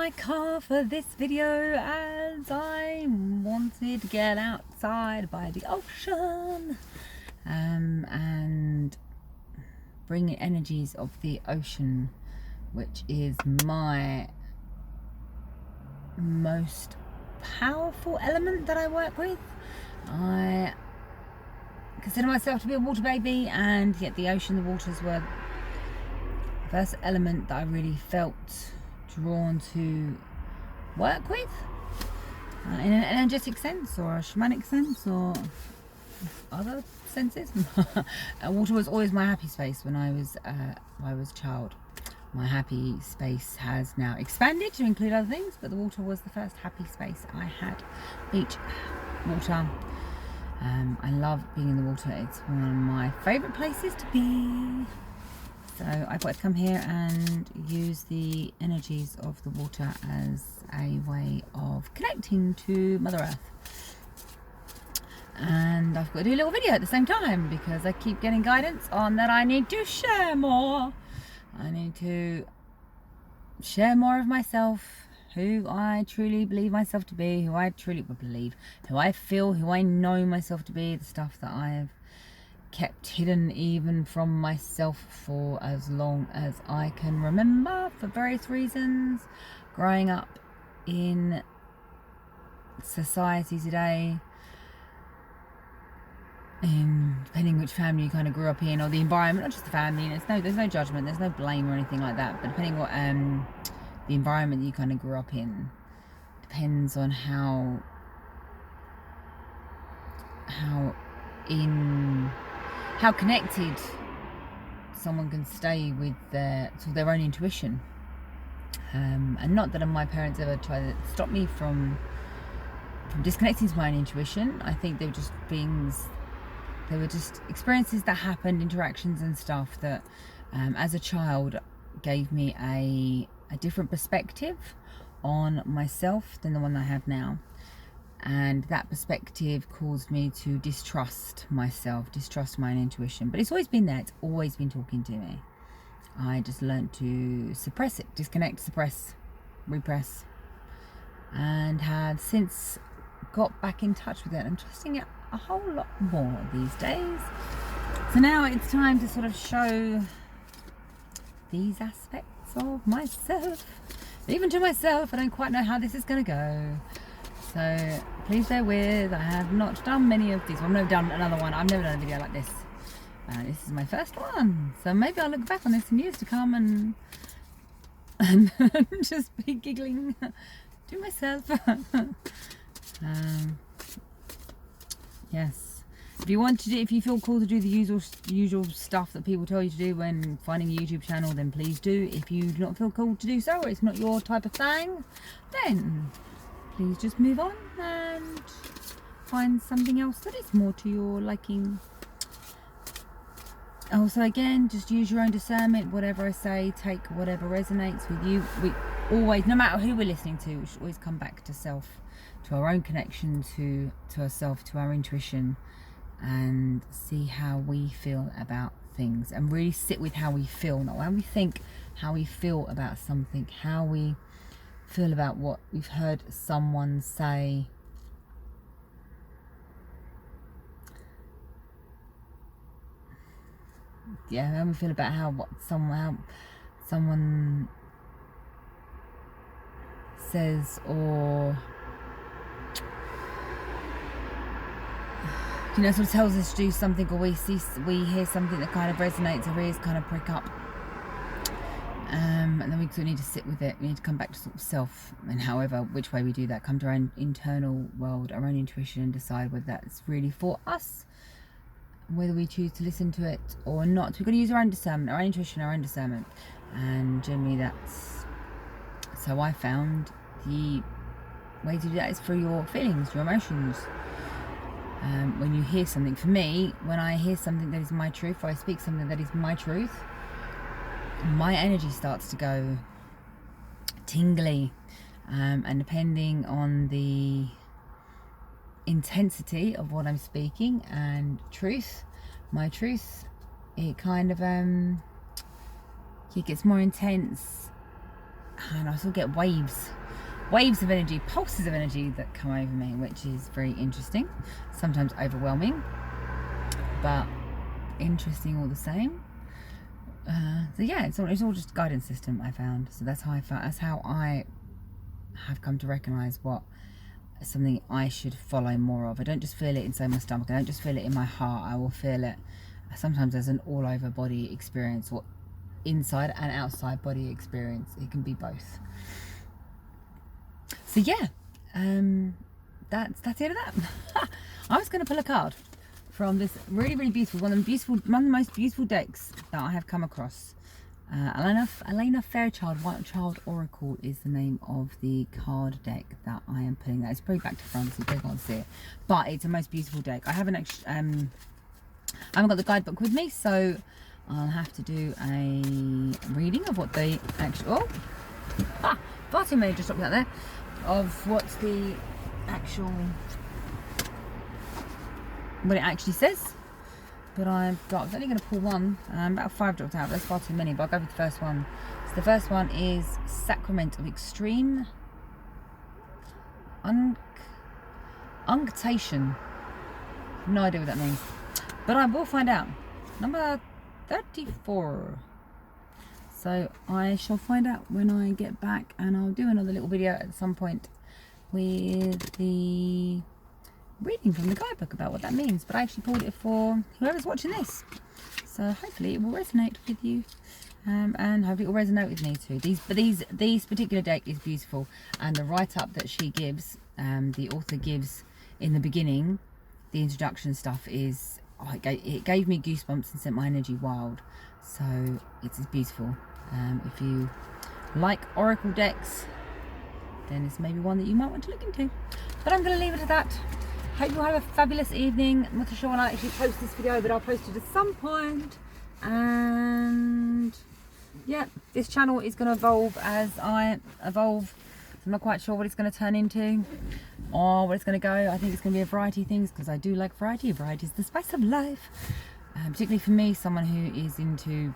my car for this video as I wanted to get outside by the ocean and bring in energies of the ocean, which is my most powerful element that I work with. I consider myself to be a water baby, and yet the ocean, the waters were the first element that I really felt drawn to work with in an energetic sense or a shamanic sense or other senses. Water was always my happy space when I was a child. My happy space has now expanded to include other things, but the water was the first happy space I had. Beach, water. I love being in the water. It's one of my favourite places to be. So I thought I'd come here and use the energies of the water as a way of connecting to Mother Earth. And I've got to do a little video at the same time because I keep getting guidance on that I need to share more. I need to share more of myself, who I truly believe myself to be, who I truly believe, who I feel, who I know myself to be, the stuff that I have kept hidden even from myself for as long as I can remember for various reasons. Growing up in society today, depending which family you kind of grew up in, or the environment, not just the family, there's no judgment, there's no blame or anything like that, but depending what the environment you kind of grew up in depends on how connected someone can stay with their own intuition. And not that my parents ever tried to stop me from disconnecting to my own intuition. I think they were just experiences that happened, interactions and stuff that as a child gave me a different perspective on myself than the one I have now. And that perspective caused me to distrust myself, distrust my own intuition. But it's always been there, it's always been talking to me. I just learned to suppress it, disconnect, suppress, repress, and have since got back in touch with it. I'm trusting it a whole lot more these days. So now it's time to sort of show these aspects of myself. Even to myself, I don't quite know how this is going to go. So please bear with. I have not done many of these. I've never done another one. I've never done a video like this. This is my first one. So maybe I'll look back on this in years to come and just be giggling to myself. Yes. If you feel called to do the usual stuff that people tell you to do when finding a YouTube channel, then please do. If you do not feel called to do so, or it's not your type of thing, then please just move on and find something else that is more to your liking. Also, again, just use your own discernment. Whatever I say, take whatever resonates with you. We always, no matter who we're listening to, we should always come back to self, to our own connection to ourself, to our intuition, and see how we feel about things, and really sit with how we feel, not how we think, how we feel about something, how we feel about what we've heard someone say. Yeah, how we feel about how someone says, or sort of tells us to do something, or we hear something that kind of resonates, our ears kind of prick up. And then we sort of need to sit with it. We need to come back to sort of self, and however, which way we do that, come to our own internal world, our own intuition, and decide whether that's really for us, whether we choose to listen to it or not. We've got to use our own discernment, our own intuition, our own discernment. And generally that's, so I found the way to do that is through your feelings, your emotions. When you hear something, for me, when I hear something that is my truth, or I speak something that is my truth, my energy starts to go tingly, and depending on the intensity of what I'm speaking and my truth, it kind of it gets more intense and I still get waves of energy, pulses of energy that come over me, which is very interesting, sometimes overwhelming, but interesting all the same. So yeah, it's all just a guidance system, I found. So that's how I have come to recognize what something I should follow more of. I don't just feel it inside my stomach, I don't just feel it in my heart, I will feel it sometimes as an all over body experience, or inside and outside body experience. It can be both. So yeah, that's the end of that. I was going to pull a card from this really beautiful, one of the most beautiful decks that I have come across. Elena Fairchild White Child Oracle is the name of the card deck that I am putting. That it's probably back to front, so you can't see it, but it's a most beautiful deck. I haven't actually, I haven't got the guidebook with me, so I'll have to do a reading of what they actually. Far too many just dropped out there. Of what's the actual, what it actually says. But I was only going to pull one. About 5 dropped out, but that's far too many, but I'll go with the first one. So the first one is Sacrament of Extreme Unctation. No idea what that means, but I will find out. Number 34. So I shall find out when I get back, and I'll do another little video at some point with the reading from the guidebook about what that means. But I actually pulled it for whoever's watching this, so hopefully it will resonate with you, and hopefully it will resonate with me too. This particular deck is beautiful, and the write-up that she gives, the author gives in the beginning, the introduction stuff is, it gave me goosebumps and sent my energy wild. So it's beautiful. If you like oracle decks, then it's maybe one that you might want to look into. But I'm going to leave it at that. Hope you all have a fabulous evening. I'm not too sure when I actually post this video, but I'll post it at some point. And yeah, this channel is going to evolve as I evolve. I'm not quite sure what it's going to turn into or where it's going to go. I think it's going to be a variety of things, because I do like variety. Variety is the spice of life. Particularly for me, someone who is into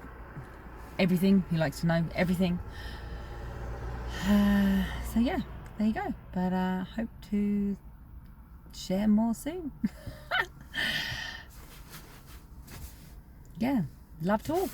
everything, who likes to know everything. So yeah, there you go. But hope to share more soon. Yeah, love to all.